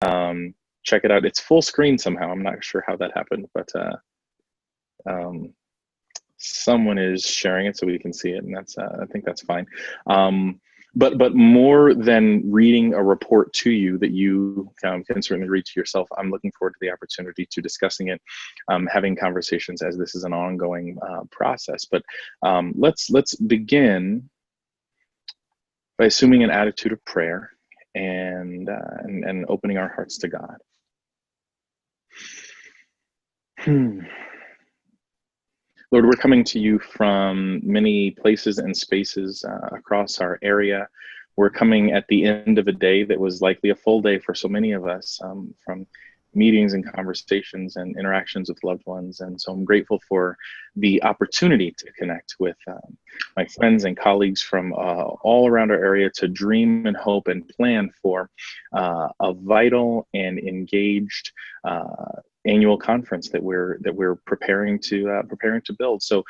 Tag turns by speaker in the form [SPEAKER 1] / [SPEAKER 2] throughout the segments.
[SPEAKER 1] Check it out. It's full screen somehow. I'm not sure how that happened, but someone is sharing it so we can see it, and that's I think that's fine. But more than reading a report to you that you can certainly read to yourself, I'm looking forward to the opportunity to discussing it, having conversations as this is an ongoing process. But let's begin by assuming an attitude of prayer and opening our hearts to God. Lord, we're coming to you from many places and spaces across our area. We're coming at the end of a day that was likely a full day for so many of us, from meetings and conversations and interactions with loved ones. And so I'm grateful for the opportunity to connect with my friends and colleagues from all around our area to dream and hope and plan for a vital and engaged annual conference that we're preparing to build. So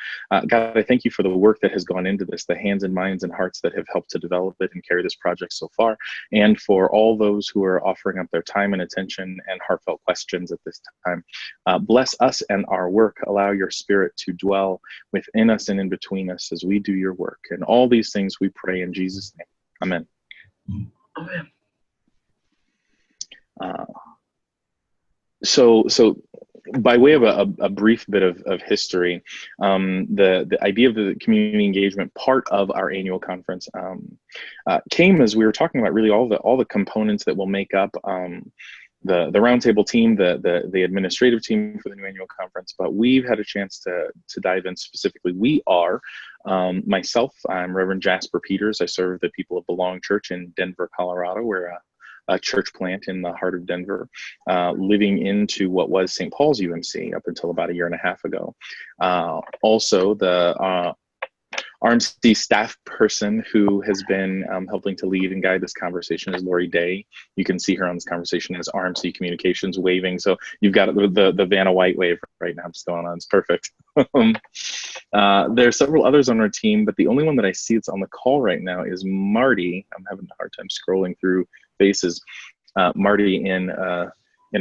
[SPEAKER 1] God, I thank you for the work that has gone into this, the hands and minds and hearts that have helped to develop it and carry this project so far, and for all those who are offering up their time and attention and heartfelt questions at this time. Bless us and our work. Allow your Spirit to dwell within us and in between us as we do your work. And all these things we pray in Jesus' name. Amen.
[SPEAKER 2] Amen.
[SPEAKER 1] So by way of a brief bit of history, the idea of the community engagement part of our annual conference came as we were talking about really all the components that will make up the roundtable team, the administrative team for the new annual conference. But we've had a chance to dive in specifically. We are myself. I'm Reverend Jasper Peters. I serve the people of Belong Church in Denver, Colorado. We're a church plant in the heart of Denver, living into what was St. Paul's UMC up until about a year and a half ago. Also, the RMC staff person who has been helping to lead and guide this conversation is Lori Day. You can see her on this conversation as RMC Communications waving. So you've got the Vanna White wave right now just going on. It's perfect. There are several others on our team, but the only one that I see that's on the call right now is Marty. I'm having a hard time scrolling through faces. Marty in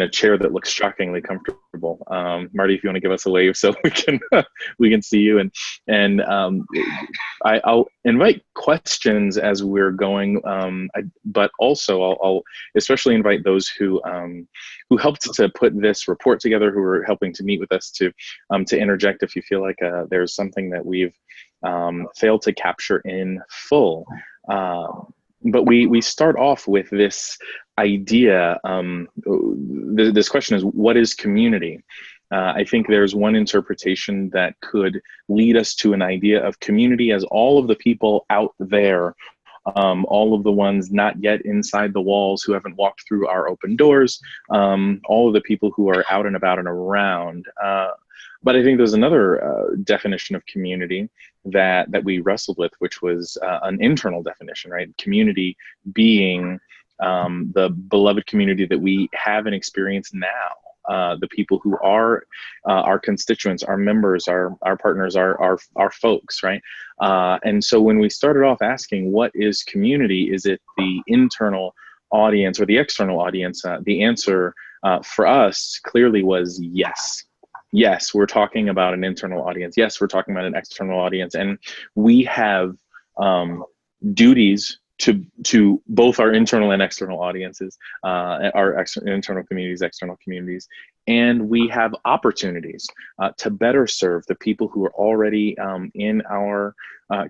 [SPEAKER 1] a chair that looks shockingly comfortable. Marty, if you want to give us a wave so we can see you, and I'll invite questions as we're going, but also I'll especially invite those who helped to put this report together, who are helping to meet with us, to interject if you feel like there's something that we've failed to capture in full. But we start off with this idea. This question is, what is community? I think there's one interpretation that could lead us to an idea of community as all of the people out there, all of the ones not yet inside the walls who haven't walked through our open doors, all of the people who are out and about and around. But I think there's another definition of community that we wrestled with, which was an internal definition, right? Community being the beloved community that we have and experience now. The people who are our constituents, our members, our partners, our folks, right? And so when we started off asking what is community, is it the internal audience or the external audience? The answer for us clearly was yes. Yes, we're talking about an internal audience. Yes, we're talking about an external audience. And we have duties to both our internal and external audiences, our internal communities, external communities, and we have opportunities to better serve the people who are already in our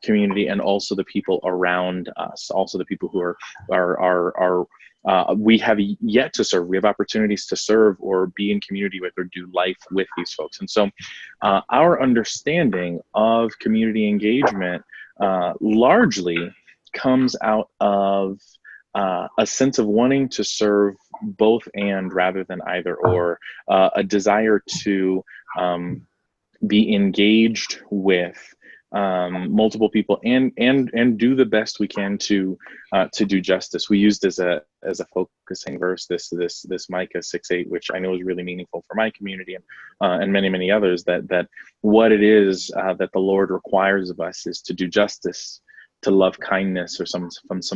[SPEAKER 1] community, and also the people around us, also the people who are we have yet to serve. We have opportunities to serve or be in community with or do life with these folks. And so our understanding of community engagement largely comes out of a sense of wanting to serve both and rather than either or, a desire to be engaged with multiple people and do the best we can to do justice. We used as a focusing verse this Micah 6:8, which I know is really meaningful for my community and many others, that what it is that the Lord requires of us is to do justice, to love kindness, or some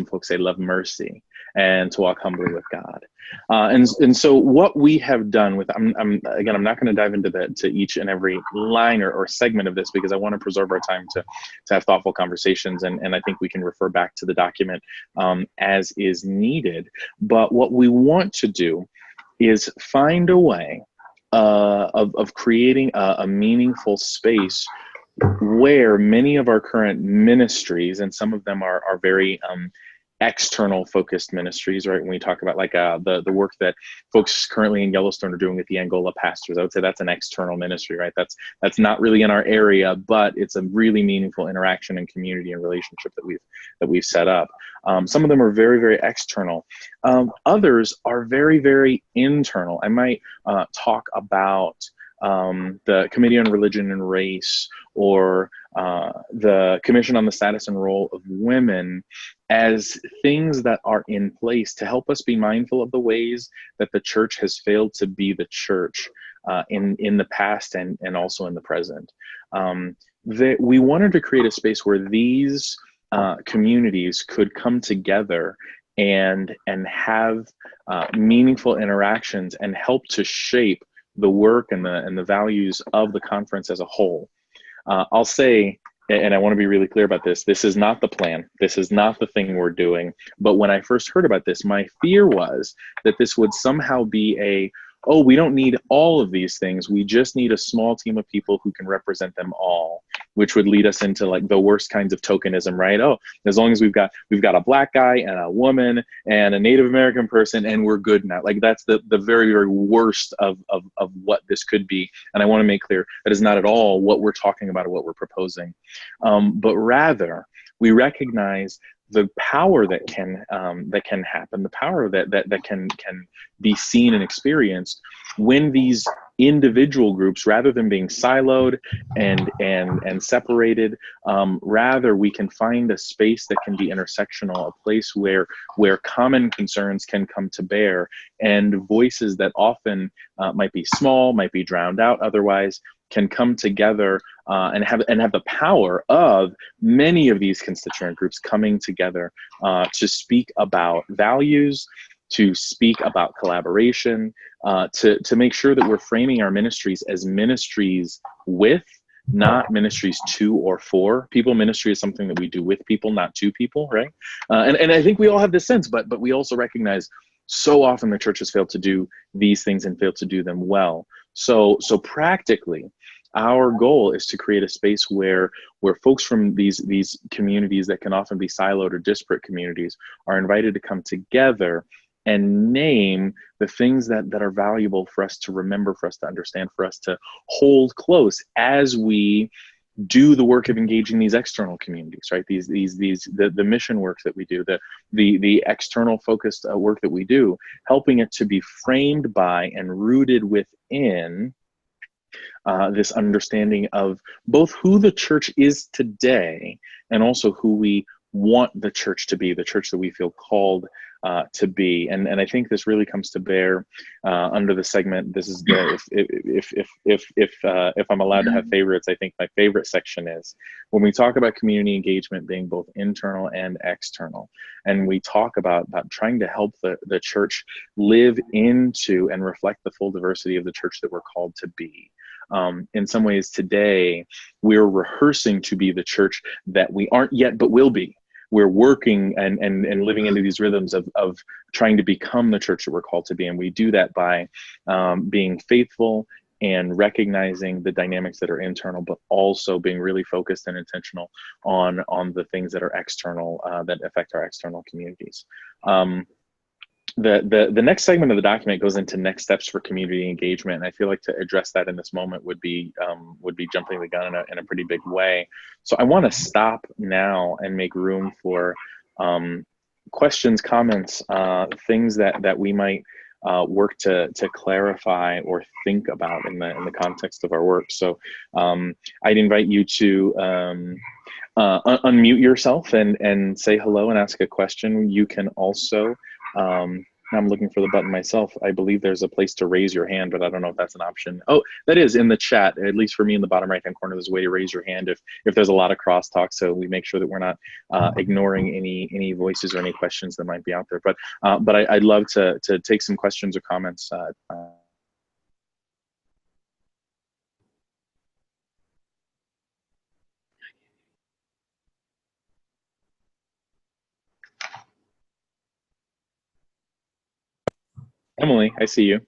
[SPEAKER 1] folks say love mercy, and to walk humbly with God. And so what we have done with, I'm not going to dive into to each and every line or segment of this, because I want to preserve our time to have thoughtful conversations, and I think we can refer back to the document as is needed. But what we want to do is find a way of creating a meaningful space where many of our current ministries, and some of them are very external focused ministries, right? When we talk about like the work that folks currently in Yellowstone are doing with the Angola pastors, I would say that's an external ministry, right? That's not really in our area, but it's a really meaningful interaction and community and relationship that we've set up. Some of them are very, very external. Others are very, very internal. I might talk about the Committee on Religion and Race, or the Commission on the Status and Role of Women, as things that are in place to help us be mindful of the ways that the church has failed to be the church in the past and also in the present. We wanted to create a space where these communities could come together and have meaningful interactions and help to shape the work and the values of the conference as a whole. I'll say, and I want to be really clear about this, this is not the plan. This is not the thing we're doing. But when I first heard about this, my fear was that this would somehow be oh, we don't need all of these things. We just need a small team of people who can represent them all, which would lead us into like the worst kinds of tokenism, right? Oh, as long as we've got a Black guy and a woman and a Native American person, and we're good now. Like that's the very, very worst of what this could be. And I want to make clear that is not at all what we're talking about or what we're proposing. But rather, we recognize the power that can happen, the power that can be seen and experienced when these individual groups, rather than being siloed and separated, rather we can find a space that can be intersectional, a place where common concerns can come to bear, and voices that often might be small, might be drowned out otherwise, can come together and have the power of many of these constituent groups coming together to speak about values, to speak about collaboration, to make sure that we're framing our ministries as ministries with, not ministries to or for people. Ministry is something that we do with people, not to people, right? And I think we all have this sense, but we also recognize so often the church has failed to do these things and failed to do them well. So practically, our goal is to create a space where folks from these communities that can often be siloed or disparate communities are invited to come together and name the things that are valuable for us to remember, for us to understand, for us to hold close as we do the work of engaging these external communities, right? The mission work that we do, the external focused work that we do, helping it to be framed by and rooted within this understanding of both who the church is today and also who we want the church to be, the church that we feel called to be. And I think this really comes to bear under the segment. This is if I'm allowed to have favorites, I think my favorite section is when we talk about community engagement being both internal and external, and we talk about trying to help the church live into and reflect the full diversity of the church that we're called to be. In some ways today, we're rehearsing to be the church that we aren't yet, but will be. We're working and living into these rhythms of trying to become the church that we're called to be. And we do that by being faithful and recognizing the dynamics that are internal, but also being really focused and intentional on the things that are external, that affect our external communities. The next segment of the document goes into next steps for community engagement, and I feel like to address that in this moment would be jumping the gun in a pretty big way. So I want to stop now and make room for questions, comments, things that we might work to clarify or think about in the context of our work. So I'd invite you to unmute yourself and say hello and ask a question. You can also Now I'm looking for the button myself. I believe there's a place to raise your hand, but I don't know if that's an option. Oh, that is in the chat. At least for me, in the bottom right-hand corner, there's a way to raise your hand if there's a lot of crosstalk, so we make sure that we're not ignoring any voices or any questions that might be out there. But I'd love to take some questions or comments. Emily, I see you.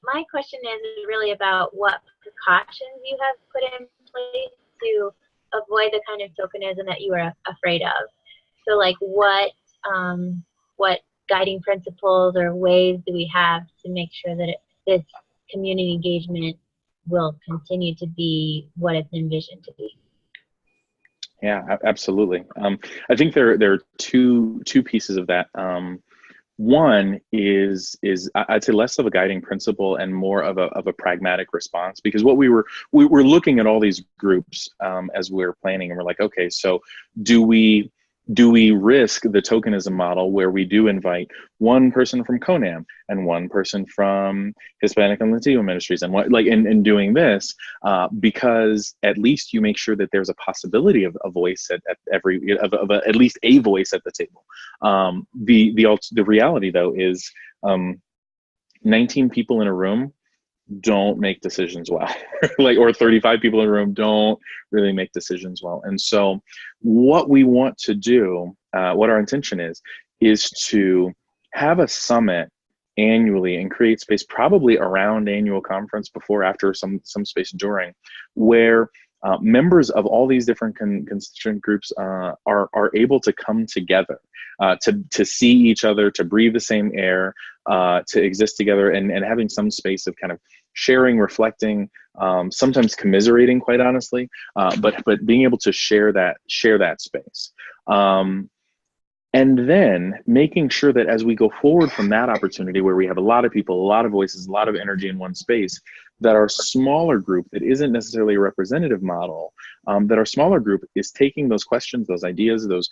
[SPEAKER 2] My question is really about what precautions you have put in place to avoid the kind of tokenism that you are afraid of. So like what guiding principles or ways do we have to make sure that this community engagement will continue to be what it's envisioned to be?
[SPEAKER 1] Yeah, absolutely. I think there are two pieces of that. One is I'd say less of a guiding principle and more of a pragmatic response, because what we were looking at all these groups as we were planning, and we're like, okay, so do we risk the tokenism model where we do invite one person from CONAM and one person from Hispanic and Latino ministries, and what in doing this, because at least you make sure that there's a possibility of a voice at at least a voice at the table. The reality though is 19 people in a room don't make decisions well. Or 35 people in a room don't really make decisions well. And so what we want to do, what our intention is to have a summit annually and create space probably around annual conference, before, after, some space during, where members of all these different constituent groups are able to come together, to see each other, to breathe the same air, to exist together, and having some space of kind of sharing, reflecting, sometimes commiserating, quite honestly, but being able to share that space. And then making sure that as we go forward from that opportunity, where we have a lot of people, a lot of voices, a lot of energy in one space, that our smaller group, that isn't necessarily a representative model, that our smaller group is taking those questions, those ideas, those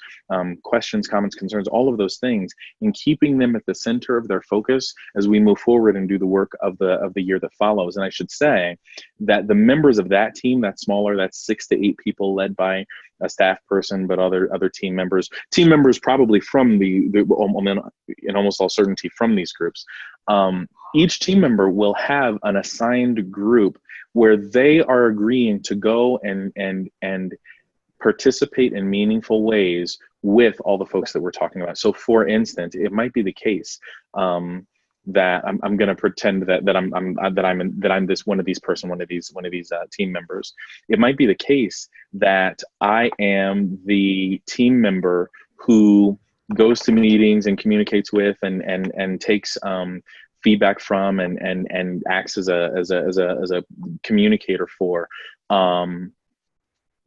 [SPEAKER 1] questions, comments, concerns, all of those things, and keeping them at the center of their focus as we move forward and do the work of the year that follows. And I should say that the members of that team, that smaller, that's 6 to 8 people, led by a staff person, but other team members probably from in almost all certainty from these groups. Each team member will have an assigned group where they are agreeing to go and participate in meaningful ways with all the folks that we're talking about. So for instance, it might be the case that I'm going to pretend that I'm this one of these team members. It might be the case that I am the team member who goes to meetings and communicates with and takes feedback from and acts as a communicator for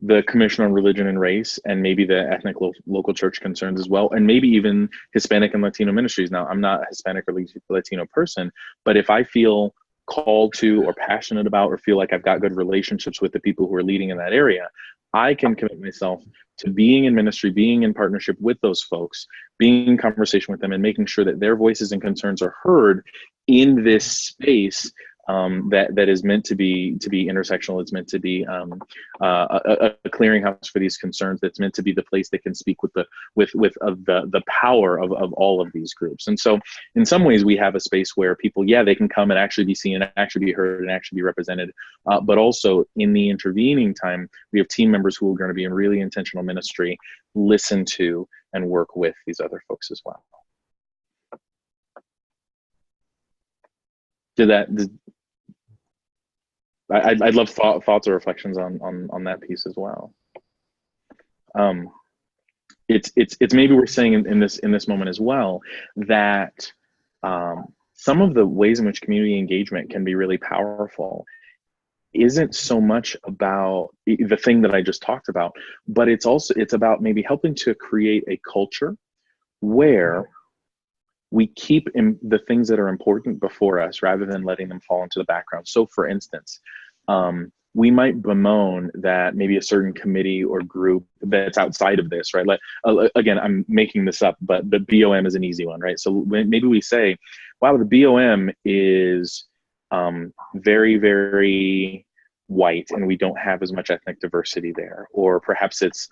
[SPEAKER 1] the Commission on Religion and Race, and maybe the ethnic local church concerns as well, and maybe even Hispanic and Latino ministries. Now, I'm not a Hispanic or Latino person, but if I feel called to or passionate about or feel like I've got good relationships with the people who are leading in that area, I can commit myself to being in ministry, being in partnership with those folks, being in conversation with them, and making sure that their voices and concerns are heard in this space that is meant to be intersectional. It's meant to be a clearinghouse for these concerns. That's meant to be the place that can speak with the power of all of these groups. And so, in some ways, we have a space where people, they can come and actually be seen, and actually be heard, and actually be represented. But also, in the intervening time, we have team members who are going to be in really intentional ministry, listen to and work with these other folks as well. I'd love thoughts or reflections on that piece as well. It's maybe we're saying in this moment as well that some of the ways in which community engagement can be really powerful isn't so much about the thing that I just talked about, but it's about maybe helping to create a culture where we keep the things that are important before us rather than letting them fall into the background. So for instance, we might bemoan that maybe a certain committee or group that's outside of this, right? Like, again, I'm making this up, but the BOM is an easy one, right? So maybe we say, wow, the BOM is very, very white, and we don't have as much ethnic diversity there, or perhaps it's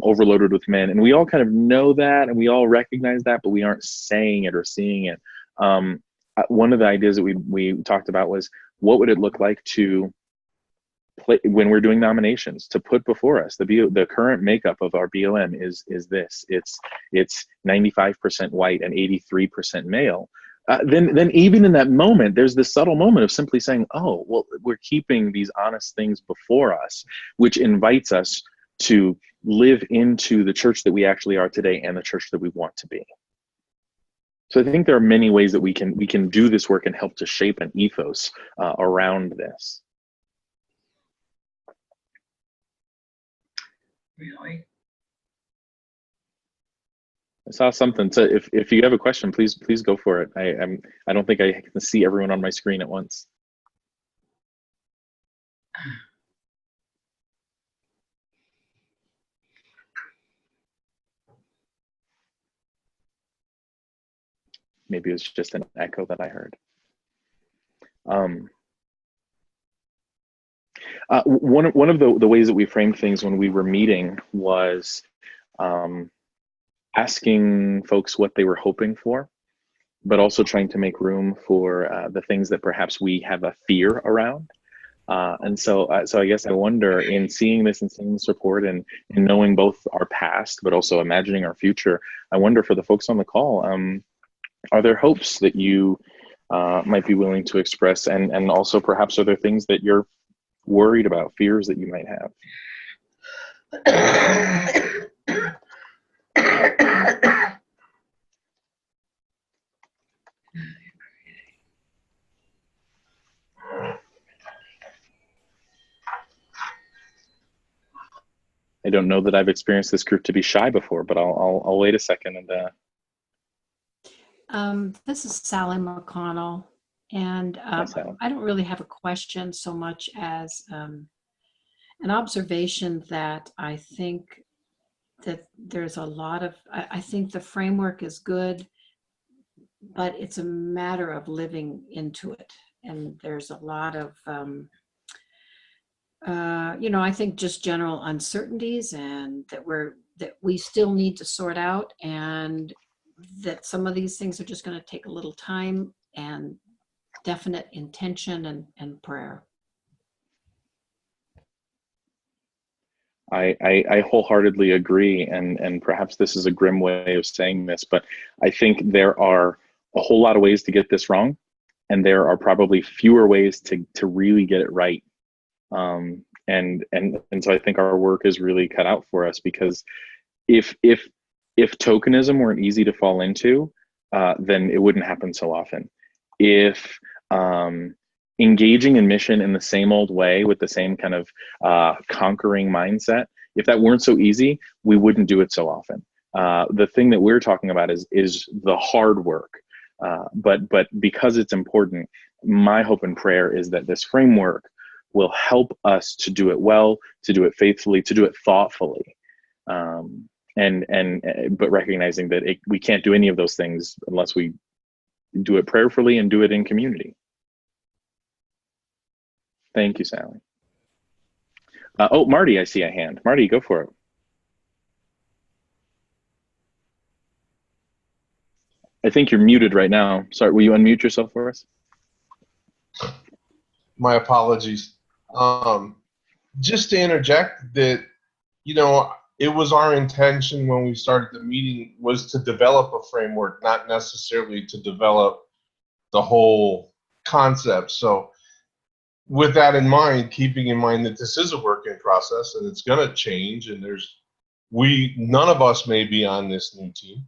[SPEAKER 1] overloaded with men, and we all kind of know that, and we all recognize that, but we aren't saying it or seeing it. One of the ideas that we talked about was, what would it look like to play when we're doing nominations, to put before us the current makeup of our BOM is this. It's 95% white and 83% male. Then even in that moment, there's this subtle moment of simply saying, oh, well, we're keeping these honest things before us, which invites us to live into the church that we actually are today and the church that we want to be. So I think there are many ways that we can do this work and help to shape an ethos around this.
[SPEAKER 3] Really?
[SPEAKER 1] I saw something. So if you have a question, please go for it. I don't think I can see everyone on my screen at once. Maybe it was just an echo that I heard. One of the ways that we framed things when we were meeting was asking folks what they were hoping for, but also trying to make room for the things that perhaps we have a fear around. And so I guess I wonder, in seeing this and seeing this report and knowing both our past, but also imagining our future, I wonder, for the folks on the call, are there hopes that you might be willing to express? And also perhaps are there things that you're worried about, fears that you might have? I don't know that I've experienced this group to be shy before, but I'll wait a second and.
[SPEAKER 4] This is Sally McConnell, and I don't really have a question so much as an observation that I think that there's a lot of, I think the framework is good, but it's a matter of living into it. And there's a lot of, I think just general uncertainties, and that we still need to sort out, and that some of these things are just going to take a little time and definite intention and prayer.
[SPEAKER 1] I wholeheartedly agree, and perhaps this is a grim way of saying this, but I think there are a whole lot of ways to get this wrong, and there are probably fewer ways to really get it right. And so I think our work is really cut out for us, because if tokenism weren't easy to fall into, then it wouldn't happen so often. If engaging in mission in the same old way with the same kind of conquering mindset, if that weren't so easy, we wouldn't do it so often. The thing that we're talking about is the hard work, but because it's important, my hope and prayer is that this framework will help us to do it well, to do it faithfully, to do it thoughtfully, but recognizing that we can't do any of those things unless we do it prayerfully and do it in community. Thank you, Sally. Oh, Marty, I see a hand. Marty, go for it. I think you're muted right now. Sorry, will you unmute yourself for us?
[SPEAKER 5] My apologies. Just to interject that, it was our intention when we started the meeting was to develop a framework, not necessarily to develop the whole concept. So with that in mind, keeping in mind that this is a work in process and it's going to change, and none of us may be on this new team.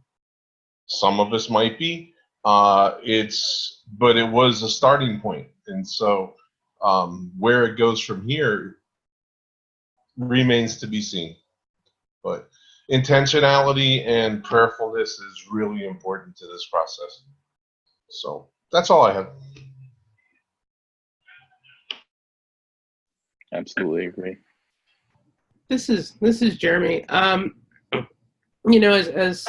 [SPEAKER 5] Some of us might be. But it was a starting point. And so where it goes from here remains to be seen. But intentionality and prayerfulness is really important to this process. So that's all I have.
[SPEAKER 1] Absolutely agree.
[SPEAKER 3] This is Jeremy. You know, as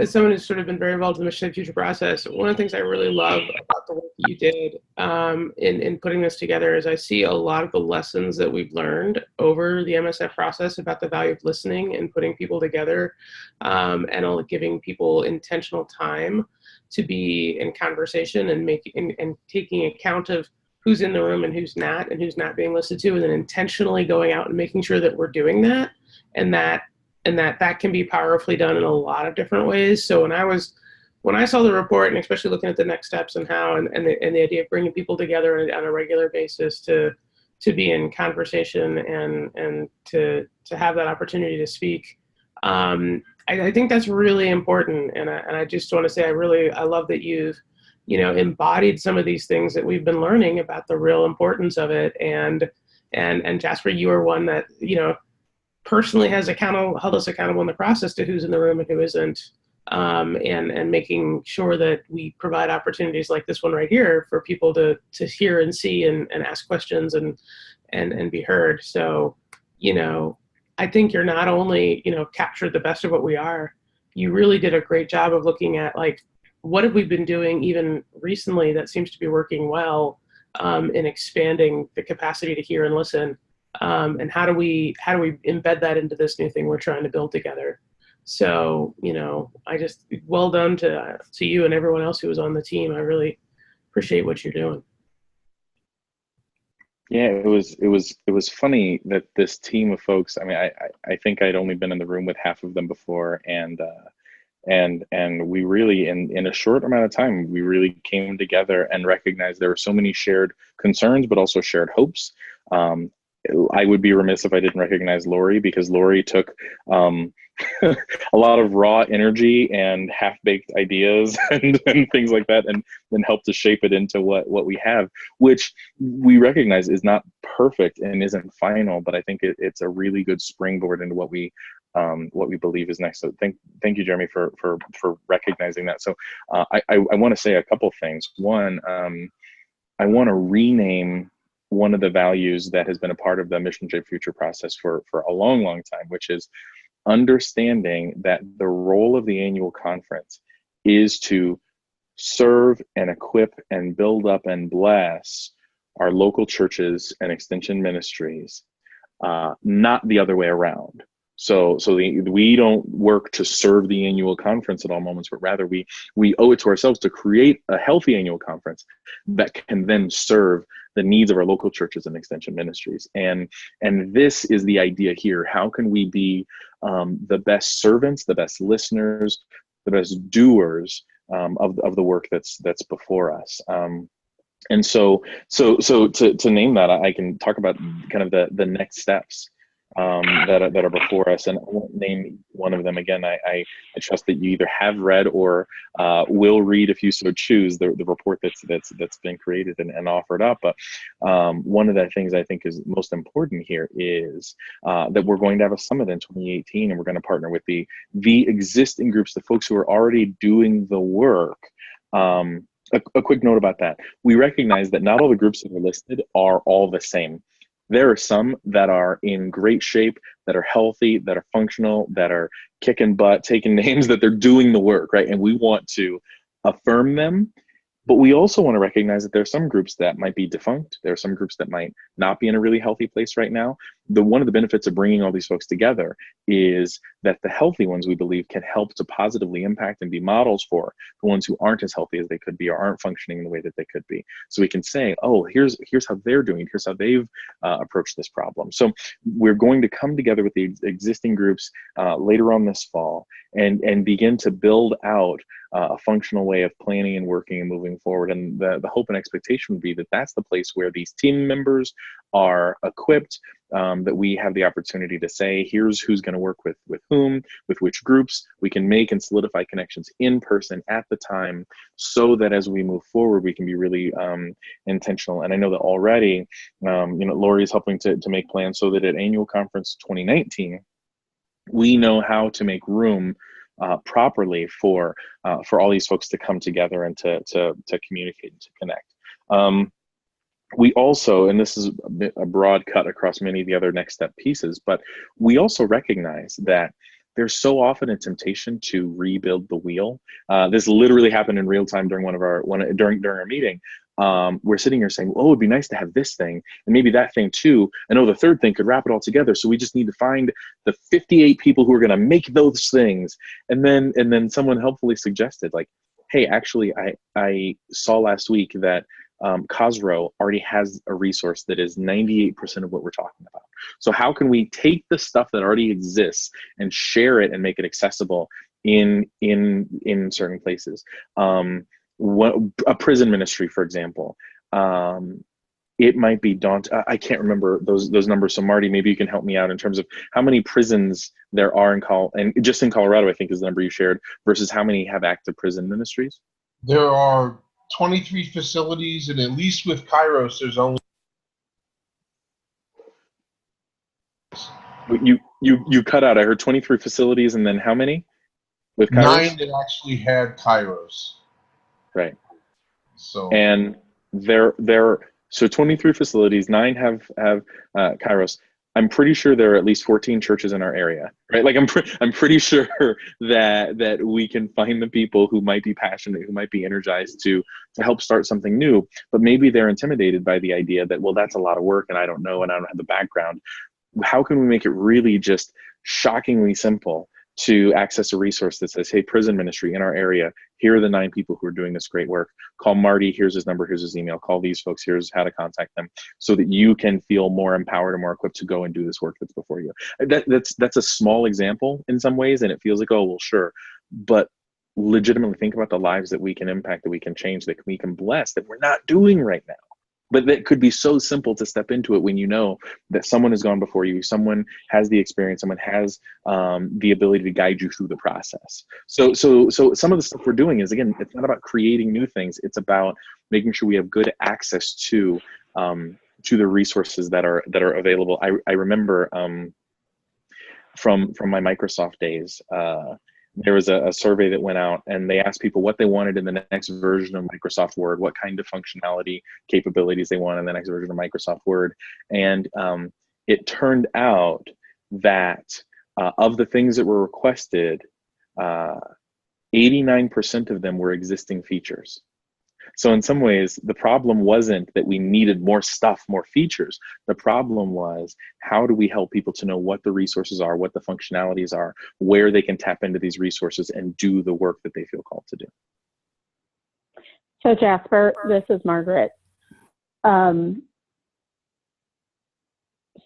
[SPEAKER 3] someone who's sort of been very involved in the Mission Future process, one of the things I really love about the work that you did in putting this together is I see a lot of the lessons that we've learned over the MSF process about the value of listening and putting people together, and giving people intentional time to be in conversation and and taking account of who's in the room and who's not being listened to, and then intentionally going out and making sure that we're doing that, and that can be powerfully done in a lot of different ways. So when I saw the report, and especially looking at the next steps and how, and the idea of bringing people together on a regular basis to be in conversation and to have that opportunity to speak, I think that's really important. And I just want to say I love that you've embodied some of these things that we've been learning about the real importance of it. And Jasper, you are one that personally has held us accountable in the process to who's in the room and who isn't, and making sure that we provide opportunities like this one right here for people to hear and see and ask questions and be heard. So, I think you're not only, captured the best of what we are, you really did a great job of looking at what have we been doing even recently that seems to be working well, in expanding the capacity to hear and listen. And how do we embed that into this new thing we're trying to build together? So, I just, well done to you and everyone else who was on the team. I really appreciate what you're doing.
[SPEAKER 1] Yeah, it was funny that this team of folks, I mean, I think I'd only been in the room with half of them before, and we really, in a short amount of time, we really came together and recognized there were so many shared concerns, but also shared hopes. I would be remiss if I didn't recognize Lori, because Lori took a lot of raw energy and half-baked ideas and things like that, and then helped to shape it into what we have, which we recognize is not perfect and isn't final, but I think it's a really good springboard into what we believe is next. So thank you, Jeremy, for recognizing that. So I want to say a couple things. One, I want to rename one of the values that has been a part of the Mission Shaped Future process for a long time, which is understanding that the role of the annual conference is to serve and equip and build up and bless our local churches and extension ministries, not the other way around. So we don't work to serve the annual conference at all moments, but rather we owe it to ourselves to create a healthy annual conference that can then serve the needs of our local churches and extension ministries. And this is the idea here. How can we be the best servants, the best listeners, the best doers of the work that's before us? And so to name that, I can talk about kind of the next steps that are before us, and I won't name one of them again. I trust that you either have read or will read, if you so choose, the report that's been created and offered up. But one of the things I think is most important here is that we're going to have a summit in 2018, and we're going to partner with the existing groups, the folks who are already doing the work. A quick note about that: we recognize that not all the groups that are listed are all the same. There are some that are in great shape, that are healthy, that are functional, that are kicking butt, taking names, that they're doing the work, right? And we want to affirm them. But we also want to recognize that there are some groups that might be defunct. There are some groups that might not be in a really healthy place right now. One of the benefits of bringing all these folks together is that the healthy ones, we believe, can help to positively impact and be models for the ones who aren't as healthy as they could be or aren't functioning in the way that they could be. So we can say, oh, here's how they're doing. Here's how they've approached this problem. So we're going to come together with the existing groups later on this fall and begin to build out a functional way of planning and working and moving forward. And the hope and expectation would be that that's the place where these team members are equipped, that we have the opportunity to say, here's who's going to work with whom, with which groups. We can make and solidify connections in person at the time, so that as we move forward, we can be really intentional. And I know that already, Lori is helping to make plans so that at Annual Conference 2019, we know how to make room properly for all these folks to come together and to communicate and to connect. we also, and this is a broad cut across many of the other next step pieces, but we also recognize that there's so often a temptation to rebuild the wheel. This literally happened in real time during during our meeting. We're sitting here saying, oh, it'd be nice to have this thing and maybe that thing too. And oh, the third thing could wrap it all together. So we just need to find the 58 people who are going to make those things. And then someone helpfully suggested, like, hey, actually, I saw last week that Cosro already has a resource that is 98% of what we're talking about. So how can we take the stuff that already exists and share it and make it accessible in certain places? A prison ministry, for example, it might be daunting. I can't remember those numbers. So Marty, maybe you can help me out in terms of how many prisons there are and just in Colorado, I think is the number you shared, versus how many have active prison ministries.
[SPEAKER 5] There are 23 facilities, and at least with Kairos, there's only.
[SPEAKER 1] You cut out. I heard 23 facilities, and then how many with Kairos?
[SPEAKER 5] 9 that actually had Kairos.
[SPEAKER 1] Right.
[SPEAKER 5] So.
[SPEAKER 1] And so 23 facilities, 9 have Kairos. I'm pretty sure there are at least 14 churches in our area, right? Like I'm pretty sure that we can find the people who might be passionate, who might be energized to help start something new, but maybe they're intimidated by the idea that, well, that's a lot of work and I don't know and I don't have the background. How can we make it really just shockingly simple to access a resource that says, hey, prison ministry in our area, here are the 9 people who are doing this great work. Call Marty, here's his number, here's his email. Call these folks, here's how to contact them, so that you can feel more empowered and more equipped to go and do this work that's before you. That's a small example in some ways, and it feels like, oh, well, sure. But legitimately think about the lives that we can impact, that we can change, that we can bless, that we're not doing right now. But that could be so simple to step into it when you know that someone has gone before you, someone has the experience, someone has the ability to guide you through the process. So some of the stuff we're doing is, again, it's not about creating new things. It's about making sure we have good access to the resources that are available. I remember from my Microsoft days, there was a survey that went out and they asked people what they wanted in the next version of Microsoft Word, what kind of functionality capabilities they wanted in the next version of Microsoft Word. And it turned out that of the things that were requested, 89% of them were existing features. So in some ways, the problem wasn't that we needed more stuff, more features. The problem was, how do we help people to know what the resources are, what the functionalities are, where they can tap into these resources and do the work that they feel called to do.
[SPEAKER 6] So Jasper, this is Margaret. So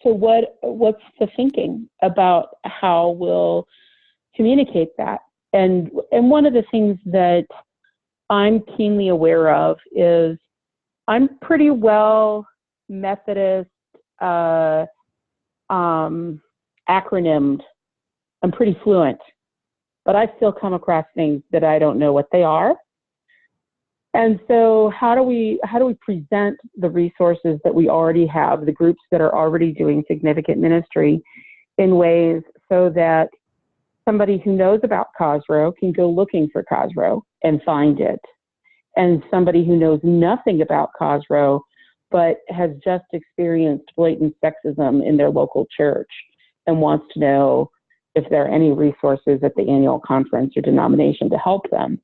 [SPEAKER 6] what's the thinking about how we'll communicate that? And one of the things that I'm keenly aware of is I'm pretty well Methodist acronymed. I'm pretty fluent, but I still come across things that I don't know what they are. And so how do we present the resources that we already have, the groups that are already doing significant ministry, in ways so that somebody who knows about Cosro can go looking for Cosro and find it, and somebody who knows nothing about Cosro but has just experienced blatant sexism in their local church and wants to know if there are any resources at the annual conference or denomination to help them.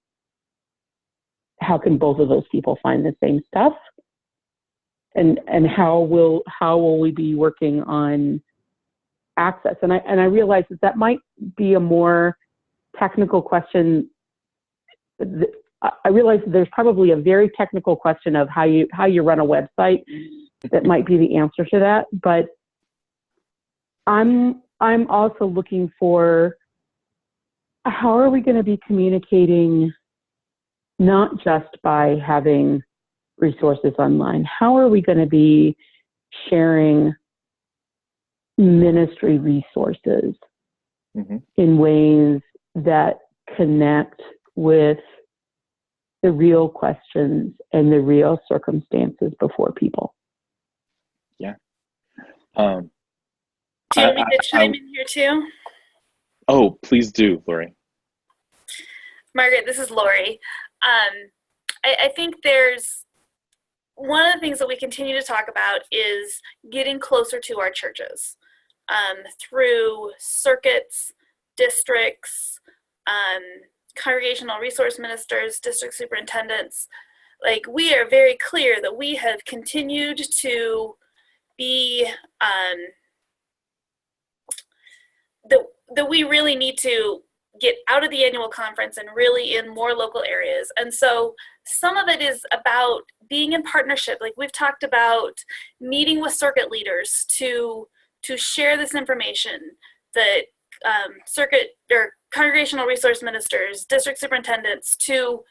[SPEAKER 6] How can both of those people find the same stuff? And how will we be working on access? And I realize that might be a more technical question. I realize there's probably a very technical question of how you run a website that might be the answer to that. But I'm also looking for, how are we going to be communicating, not just by having resources online? How are we going to be sharing ministry resources in ways that connect with the real questions and the real circumstances before people?
[SPEAKER 1] Yeah.
[SPEAKER 7] Do you want me to chime in here too?
[SPEAKER 1] Oh, please do, Lori.
[SPEAKER 7] Margaret, this is Lori. I think there's one of the things that we continue to talk about is getting closer to our churches through circuits, districts, congregational resource ministers, district superintendents. Like, we are very clear that we have continued to be, that we really need to get out of the annual conference and really in more local areas. And so some of it is about being in partnership. Like, we've talked about meeting with circuit leaders to share this information, that circuit or congregational resource ministers, district superintendents, to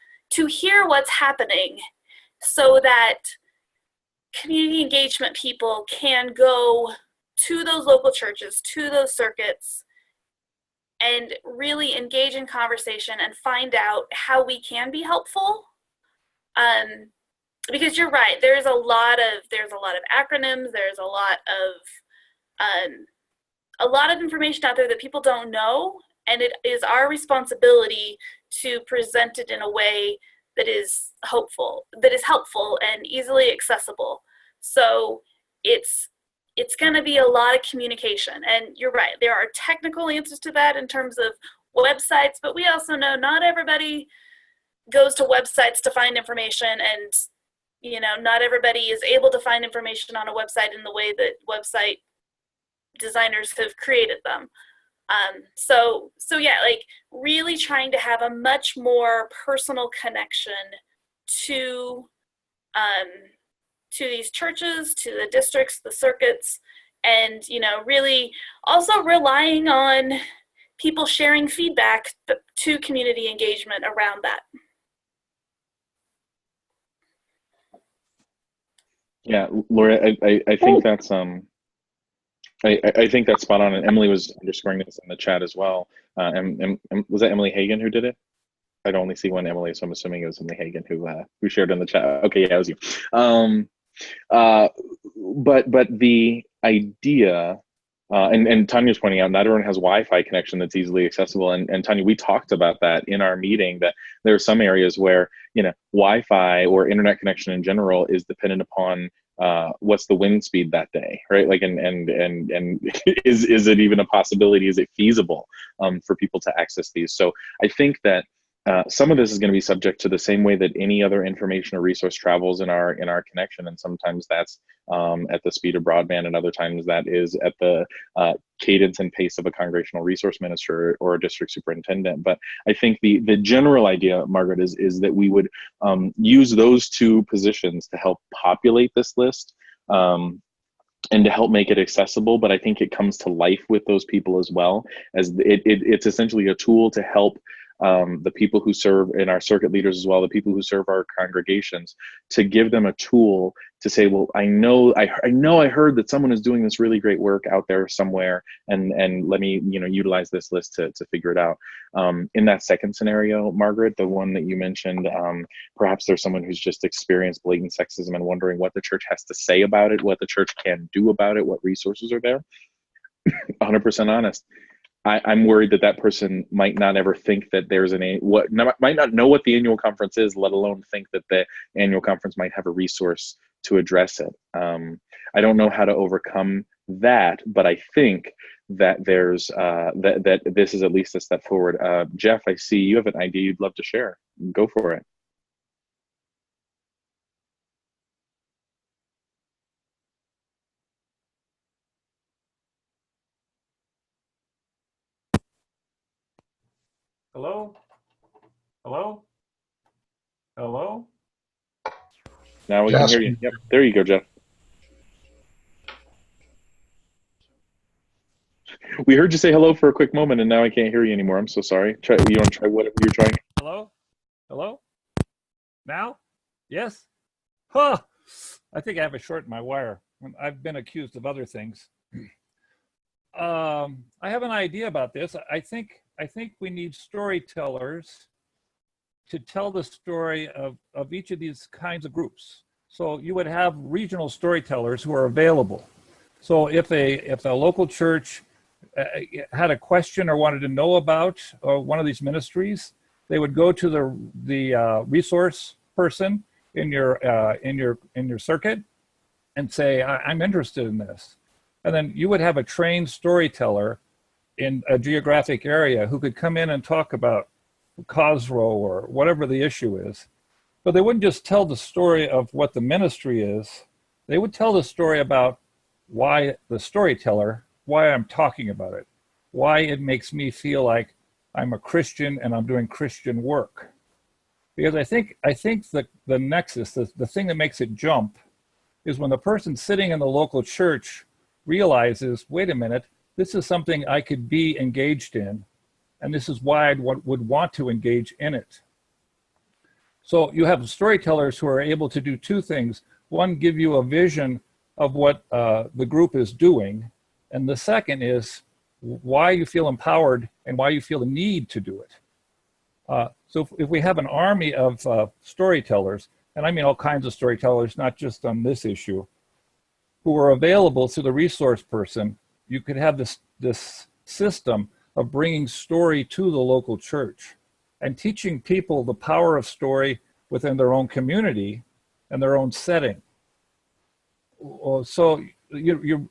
[SPEAKER 7] hear what's happening, so that community engagement people can go to those local churches, to those circuits, and really engage in conversation and find out how we can be helpful. Because you're right, there's a lot of acronyms, there's a lot of information out there that people don't know, and it is our responsibility to present it in a way that is helpful and easily accessible. So it's going to be a lot of communication. And you're right, there are technical answers to that in terms of websites, but we also know not everybody goes to websites to find information, and not everybody is able to find information on a website in the way that website designers have created them. So yeah, like, really trying to have a much more personal connection to these churches, to the districts, the circuits, and really also relying on people sharing feedback to community engagement around that.
[SPEAKER 1] Yeah, Laura, I think that's I think that's spot on, and Emily was underscoring this in the chat as well. And was that Emily Hagan who did it? I'd only see one Emily, so I'm assuming it was Emily Hagan who shared in the chat. Okay, yeah, it was you. But the idea, and Tanya's pointing out, not everyone has Wi-Fi connection that's easily accessible. And Tanya, we talked about that in our meeting, that there are some areas where Wi-Fi or internet connection in general is dependent upon what's the wind speed that day, right? Like, and is it even a possibility? Is it feasible for people to access these? So I think that some of this is going to be subject to the same way that any other information or resource travels in our connection, and sometimes that's at the speed of broadband, and other times that is at the cadence and pace of a congregational resource minister or a district superintendent. But I think the general idea, Margaret, is that we would use those two positions to help populate this list and to help make it accessible. But I think it comes to life with those people as well, as it's essentially a tool to help the people who serve, in our circuit leaders as well, the people who serve our congregations, to give them a tool to say, well, I heard that someone is doing this really great work out there somewhere, and let me utilize this list to figure it out. In that second scenario, Margaret, the one that you mentioned, perhaps there's someone who's just experienced blatant sexism and wondering what the church has to say about it, what the church can do about it, what resources are there. 100% honest. I'm worried that person might not ever think that there's might not know what the annual conference is, let alone think that the annual conference might have a resource to address it. I don't know how to overcome that, but I think that there's that this is at least a step forward. Jeff, I see you have an idea you'd love to share. Go for it.
[SPEAKER 8] Hello? Hello? Hello?
[SPEAKER 1] Now we can hear you. Yep, there you go, Jeff. We heard you say hello for a quick moment, and now I can't hear you anymore. I'm so sorry. You want to try whatever you're trying?
[SPEAKER 8] Hello? Hello? Now? Yes? Huh! I think I have a short in my wire. I've been accused of other things. I have an idea about this. I think we need storytellers to tell the story of each of these kinds of groups. So you would have regional storytellers who are available. So if a local church had a question or wanted to know about one of these ministries, they would go to the resource person in your circuit and say, I'm interested in this. And then you would have a trained storyteller in a geographic area who could come in and talk about Cosroe or whatever the issue is. But they wouldn't just tell the story of what the ministry is. They would tell the story about why the storyteller, why I'm talking about it, why it makes me feel like I'm a Christian and I'm doing Christian work. Because I think the nexus, the thing that makes it jump, is when the person sitting in the local church realizes, wait a minute, this is something I could be engaged in, and this is why I would want to engage in it. So you have storytellers who are able to do two things. One, give you a vision of what the group is doing, and the second is why you feel empowered and why you feel the need to do it. So if we have an army of storytellers, and I mean all kinds of storytellers, not just on this issue, who are available to the resource person, you could have this system of bringing story to the local church and teaching people the power of story within their own community and their own setting. So your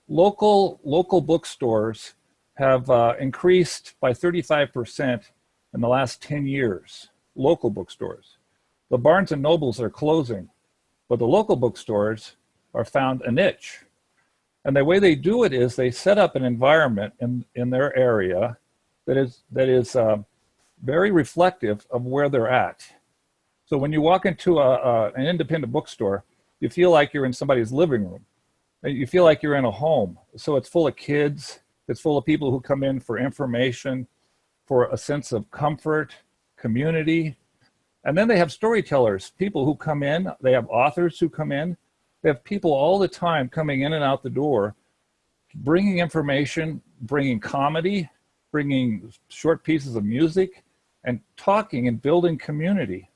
[SPEAKER 8] local bookstores have increased by 35% in the last 10 years, local bookstores. The Barnes and Nobles are closing, but the local bookstores are found a niche. And the way they do it is they set up an environment in their area that is very reflective of where they're at. So when you walk into an independent bookstore, you feel like you're in somebody's living room. You feel like you're in a home. So it's full of kids. It's full of people who come in for information, for a sense of comfort, community. And then they have storytellers, people who come in. They have authors who come in. They have people all the time coming in and out the door, bringing information, bringing comedy, bringing short pieces of music, and talking and building community.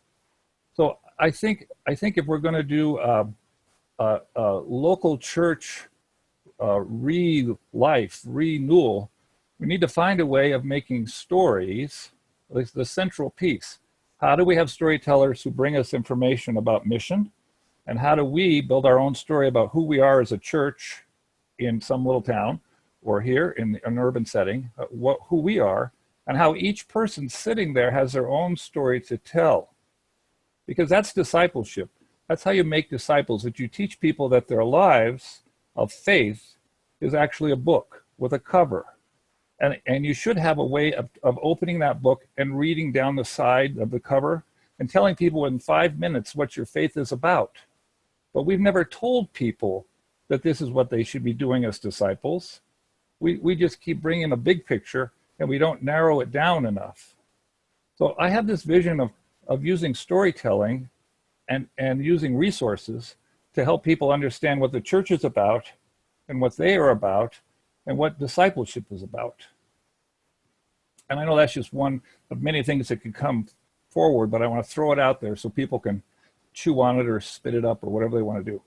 [SPEAKER 8] So I think if we're going to do local church renewal, we need to find a way of making stories the central piece. How do we have storytellers who bring us information about mission? And how do we build our own story about who we are as a church in some little town or here in an urban setting, who we are, and how each person sitting there has their own story to tell. Because that's discipleship. That's how you make disciples, that you teach people that their lives of faith is actually a book with a cover. And you should have a way of opening that book and reading down the side of the cover and telling people in 5 minutes what your faith is about. But we've never told people that this is what they should be doing as disciples. We just keep bringing a big picture and we don't narrow it down enough. So I have this vision of using storytelling and using resources to help people understand what the church is about and what they are about and what discipleship is about. And I know that's just one of many things that could come forward, but I want to throw it out there so people can chew on it or spit it up or whatever they want to do.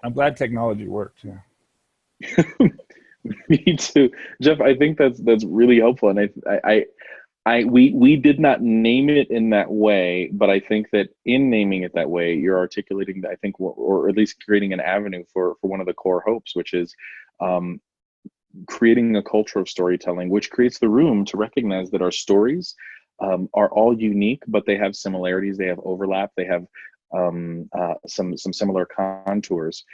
[SPEAKER 8] I'm glad technology worked. Yeah.
[SPEAKER 1] Me too, Jeff. I think that's really helpful, and we did not name it in that way, but I think that in naming it that way, you're articulating, I think, or at least creating an avenue for one of the core hopes, which is creating a culture of storytelling, which creates the room to recognize that our stories are all unique, but they have similarities, they have overlap, they have some similar contours.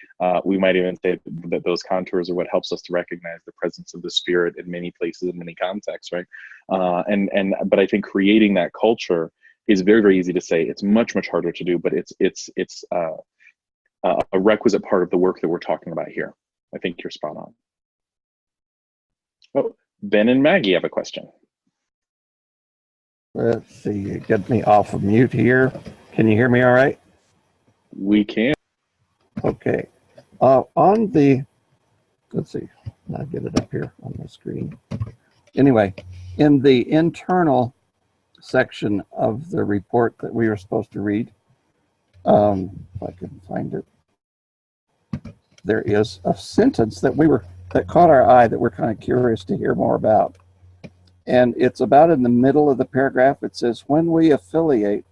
[SPEAKER 1] We might even say that those contours are what helps us to recognize the presence of the Spirit in many places, in many contexts, right? But I think creating that culture is very, very easy to say. It's much harder to do, but it's a requisite part of the work that we're talking about here. I think you're spot on. Oh, Ben and Maggie have a question.
[SPEAKER 9] Let's see, get me off of mute here. Can you hear me all right?
[SPEAKER 1] We can.
[SPEAKER 9] Okay. On the, let's see, I'll get it up here on the screen. Anyway, in the internal section of the report that we were supposed to read, if I can find it, there is a sentence that caught our eye that we're kind of curious to hear more about. And it's about in the middle of the paragraph. It says, when we affiliate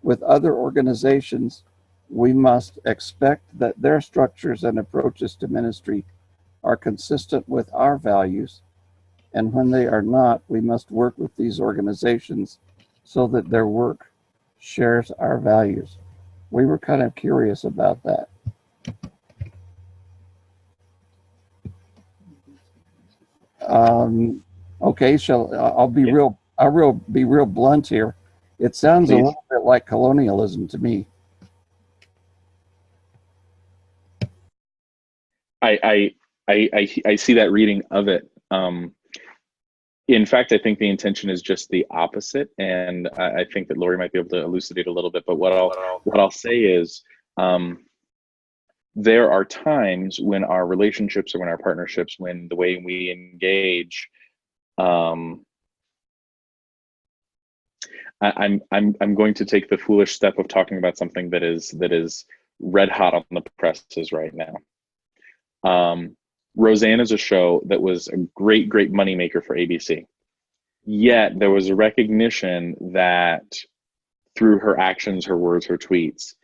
[SPEAKER 9] with other organizations, we must expect that their structures and approaches to ministry are consistent with our values. And when they are not, we must work with these organizations so that their work shares our values. We were kind of curious about that. Okay, I'll be real blunt here. It sounds a little bit like colonialism to me.
[SPEAKER 1] I see that reading of it. In fact, I think the intention is just the opposite, and I think that Lori might be able to elucidate a little bit. But what I'll say is, there are times when our relationships or when our partnerships, when the way we engage, I'm going to take the foolish step of talking about something that is red hot on the presses right now. Roseanne is a show that was a great moneymaker for ABC. Yet there was a recognition that through her actions, her words, her tweets,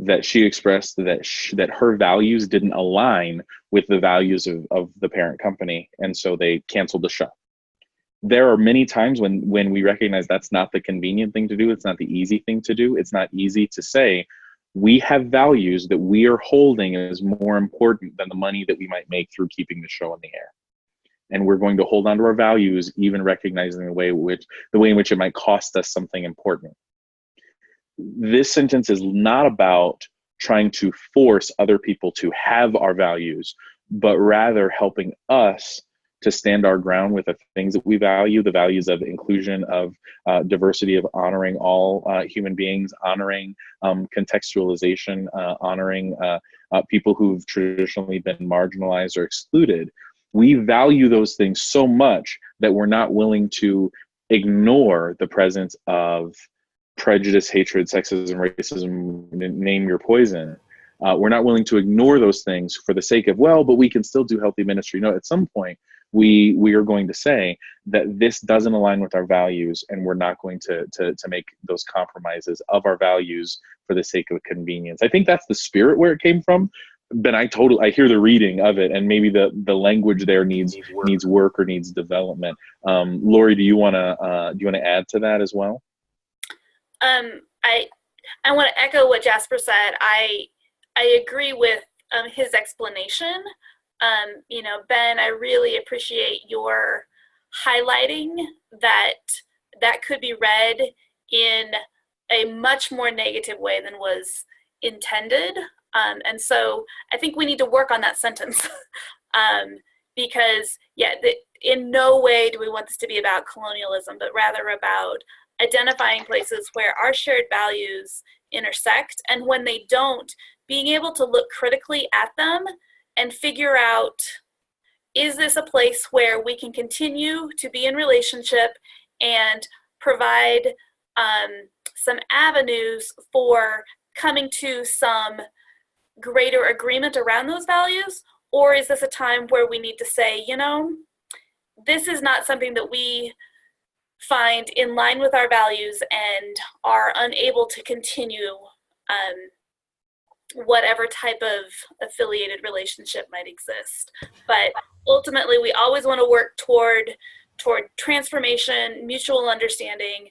[SPEAKER 1] that she expressed that her values didn't align with the values of the parent company, and so they canceled the show. There are many times when we recognize that's not the convenient thing to do, it's not the easy thing to do, it's not easy to say, we have values that we are holding as more important than the money that we might make through keeping the show in the air. And we're going to hold on to our values, even recognizing the way in which it might cost us something important. This sentence is not about trying to force other people to have our values, but rather helping us to stand our ground with the things that we value, the values of inclusion, of diversity, of honoring all human beings, honoring contextualization, honoring people who've traditionally been marginalized or excluded. We value those things so much that we're not willing to ignore the presence of prejudice, hatred, sexism, racism, name your poison. We're not willing to ignore those things for the sake of, well, but we can still do healthy ministry. No, at some point, we are going to say that this doesn't align with our values, and we're not going to make those compromises of our values for the sake of convenience. I think that's the spirit where it came from. But I hear the reading of it, and maybe the language there needs work or needs development. Lori, do you want to add to that as well?
[SPEAKER 7] I want to echo what Jasper said. I agree with his explanation. Ben, I really appreciate your highlighting that could be read in a much more negative way than was intended. And so I think we need to work on that sentence because, in no way do we want this to be about colonialism, but rather about identifying places where our shared values intersect, and when they don't, being able to look critically at them and figure out, is this a place where we can continue to be in relationship and provide some avenues for coming to some greater agreement around those values? Or is this a time where we need to say, this is not something that we find in line with our values and are unable to continue whatever type of affiliated relationship might exist. But ultimately, we always want to work toward transformation, mutual understanding,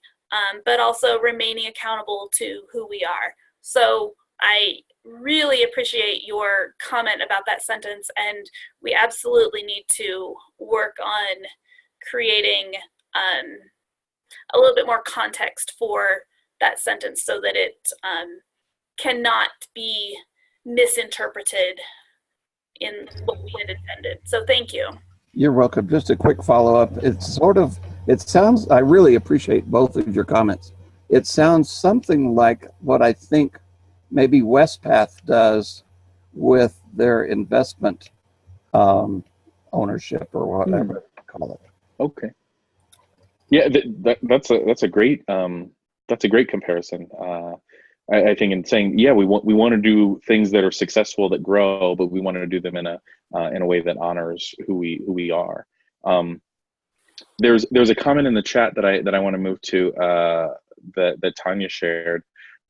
[SPEAKER 7] but also remaining accountable to who we are. So I really appreciate your comment about that sentence, and we absolutely need to work on creating a little bit more context for that sentence so that it cannot be misinterpreted in what we had intended. So thank you.
[SPEAKER 9] You're welcome. Just a quick follow-up. It sounds, I really appreciate both of your comments. It sounds something like what I think maybe Westpath does with their investment ownership or whatever you call it.
[SPEAKER 1] Okay. Yeah, that's a great comparison. I think in saying, we want to do things that are successful, that grow, but we want to do them in a way that honors who we are. There's a comment in the chat that I want to move to that Tanya shared.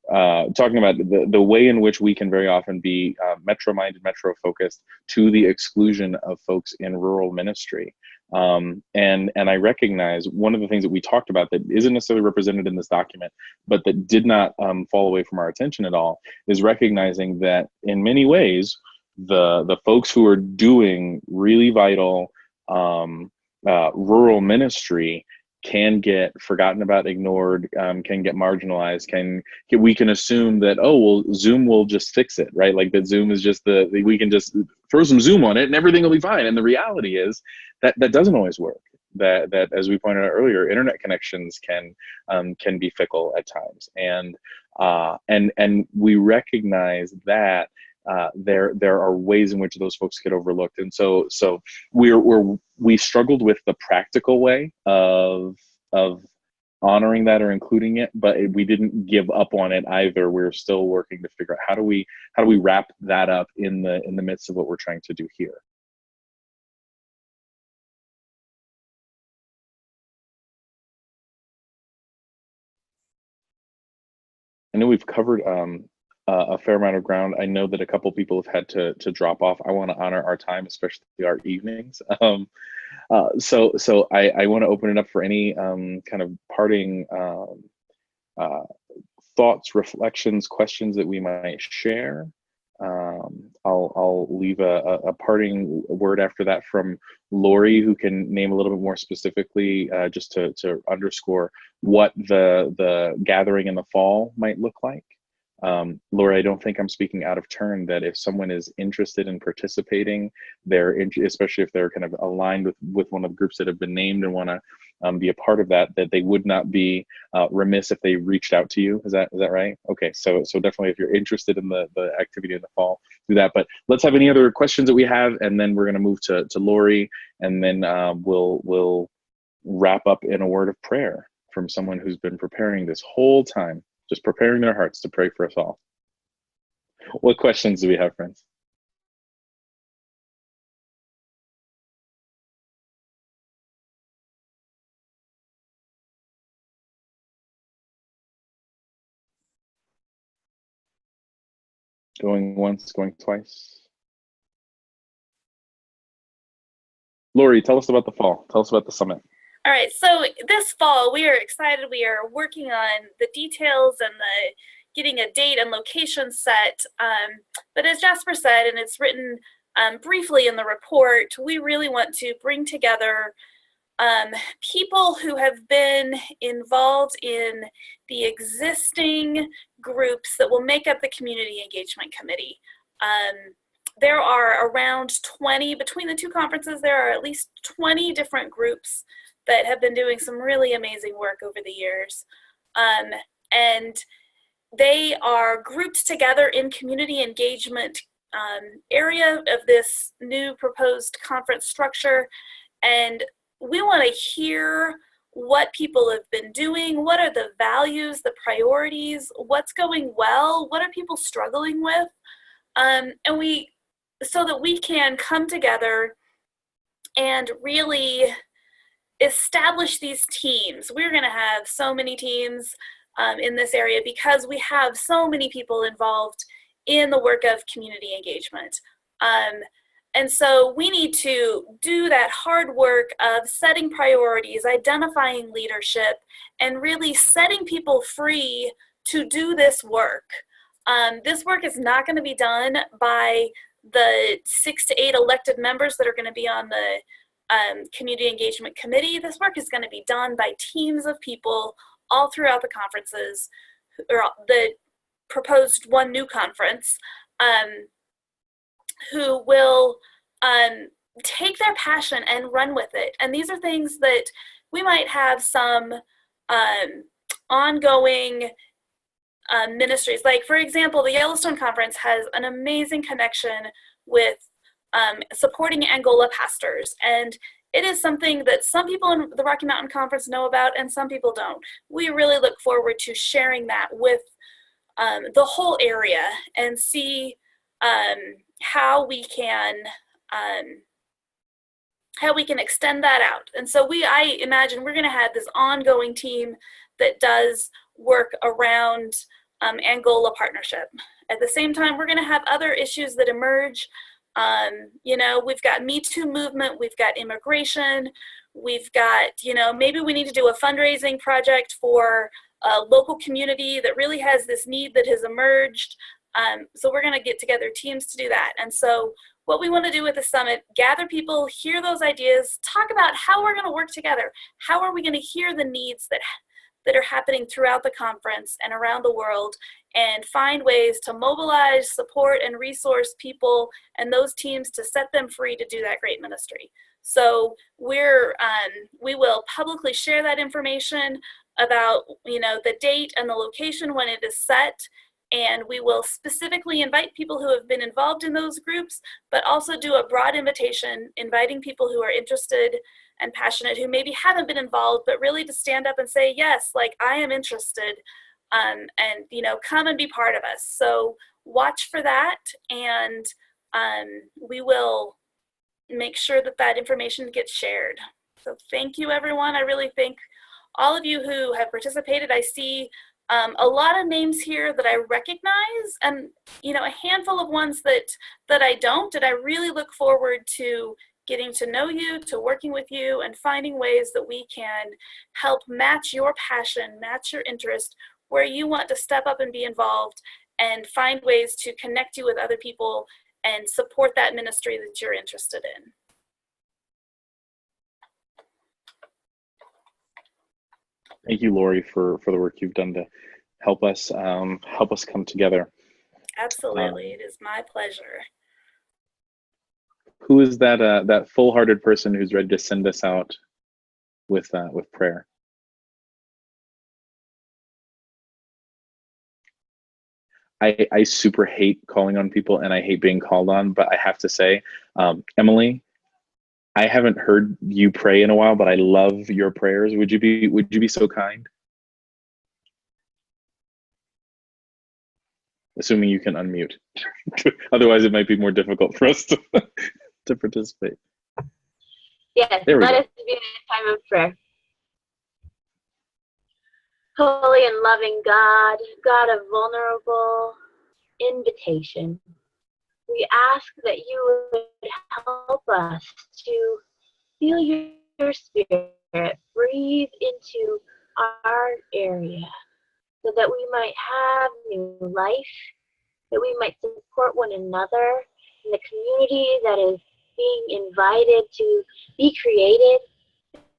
[SPEAKER 1] talking about the way in which we can very often be metro-minded, metro-focused to the exclusion of folks in rural ministry. And I recognize one of the things that we talked about that isn't necessarily represented in this document, but that did not fall away from our attention at all, is recognizing that in many ways, the folks who are doing really vital rural ministry can get forgotten about, ignored, can get marginalized, we can assume that, oh, well, Zoom will just fix it, right? Like that Zoom is just we can just throw some Zoom on it and everything will be fine. And the reality is that doesn't always work. That as we pointed out earlier, internet connections can be fickle at times. And we recognize that there are ways in which those folks get overlooked, and so we struggled with the practical way of honoring that or including it, but we didn't give up on it either. We're still working to figure out how do we wrap that up in the midst of what we're trying to do here. I know we've covered a fair amount of ground. I know that a couple people have had to drop off. I want to honor our time, especially our evenings. So I want to open it up for any kind of parting thoughts, reflections, questions that we might share. I'll leave a parting word after that from Lori, who can name a little bit more specifically, just to underscore what the gathering in the fall might look like. Laura, I don't think I'm speaking out of turn that if someone is interested in participating, especially if they're kind of aligned with one of the groups that have been named and want to be a part of that they would not be remiss if they reached out to you. Is that right? Okay, so definitely if you're interested in the activity in the fall, do that. But let's have any other questions that we have, and then we're going to move to Lori, and then we'll wrap up in a word of prayer from someone who's been preparing this whole time, just preparing their hearts to pray for us all. What questions do we have, friends? Going once, going twice. Lori, tell us about the fall. Tell us about the summit.
[SPEAKER 7] All right, so this fall, we are excited. We are working on the details and getting a date and location set. But as Jasper said, and it's written briefly in the report, we really want to bring together people who have been involved in the existing groups that will make up the Community Engagement Committee. There are around 20, between the two conferences, there are at least 20 different groups that have been doing some really amazing work over the years. And they are grouped together in community engagement area of this new proposed conference structure. And we want to hear what people have been doing, what are the values, the priorities, what's going well, what are people struggling with, so that we can come together and really establish these teams. We're going to have so many teams in this area because we have so many people involved in the work of community engagement. And so we need to do that hard work of setting priorities, identifying leadership, and really setting people free to do this work. This work is not going to be done by the 6 to 8 elected members that are going to be on the Community Engagement Committee. This work is going to be done by teams of people all throughout the conferences, or the proposed one new conference, who will take their passion and run with it. And these are things that we might have some ongoing ministries. Like, for example, the Yellowstone Conference has an amazing connection with supporting Angola pastors. And it is something that some people in the Rocky Mountain Conference know about and some people don't. We really look forward to sharing that with the whole area and see how we can extend that out. And so I imagine we're going to have this ongoing team that does work around and GOLA partnership. At the same time, we're going to have other issues that emerge. You know, we've got Me Too movement, we've got immigration, we've got, you know, maybe we need to do a fundraising project for a local community that really has this need that has emerged. So we're going to get together teams to do that. And so what we want to do with the summit, gather people, hear those ideas, talk about how we're going to work together. How are we going to hear the needs that are happening throughout the conference and around the world, and find ways to mobilize, support, and resource people and those teams to set them free to do that great ministry. So we will publicly share that information about, you know, the date and the location when it is set, and we will specifically invite people who have been involved in those groups, but also do a broad invitation, inviting people who are interested and passionate, who maybe haven't been involved, but really to stand up and say, yes, like I am interested, and, you know, come and be part of us. So watch for that, and we will make sure that that information gets shared. So thank you, everyone. I really thank all of you who have participated. I see a lot of names here that I recognize, and, you know, a handful of ones that I don't, and I really look forward to getting to know you, to working with you, and finding ways that we can help match your passion, match your interest, where you want to step up and be involved, and find ways to connect you with other people and support that ministry that you're interested in.
[SPEAKER 1] Thank you, Lori, for the work you've done to help us come together.
[SPEAKER 7] Absolutely, it is my pleasure.
[SPEAKER 1] Who is that full-hearted person who's ready to send us out with prayer? I super hate calling on people, and I hate being called on, but I have to say, Emily, I haven't heard you pray in a while, but I love your prayers. Would you be so kind? Assuming you can unmute. Otherwise, it might be more difficult for us to participate.
[SPEAKER 2] Yes,
[SPEAKER 1] there we
[SPEAKER 2] let
[SPEAKER 1] go.
[SPEAKER 2] us begin a time of prayer. Holy and loving God, God of vulnerable invitation, we ask that you would help us to feel your spirit breathe into our area, so that we might have new life, that we might support one another in the community that is being invited to be created,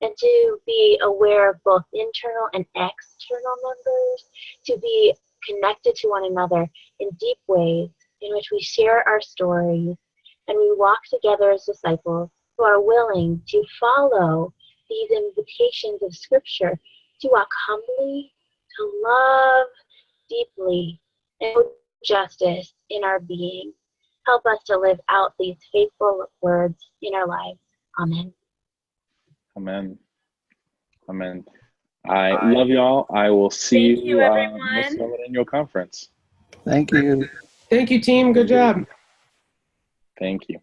[SPEAKER 2] and to be aware of both internal and external members, to be connected to one another in deep ways in which we share our stories, and we walk together as disciples who are willing to follow these invitations of Scripture, to walk humbly, to love deeply, and with justice in our being. Help us to live out these faithful words in our lives. Amen.
[SPEAKER 1] Amen. Amen. I love y'all. I will see
[SPEAKER 7] Thank you, everyone.
[SPEAKER 1] Next Summit Annual Conference.
[SPEAKER 9] Thank you.
[SPEAKER 3] Thank you, team. Good job.
[SPEAKER 1] Thank you.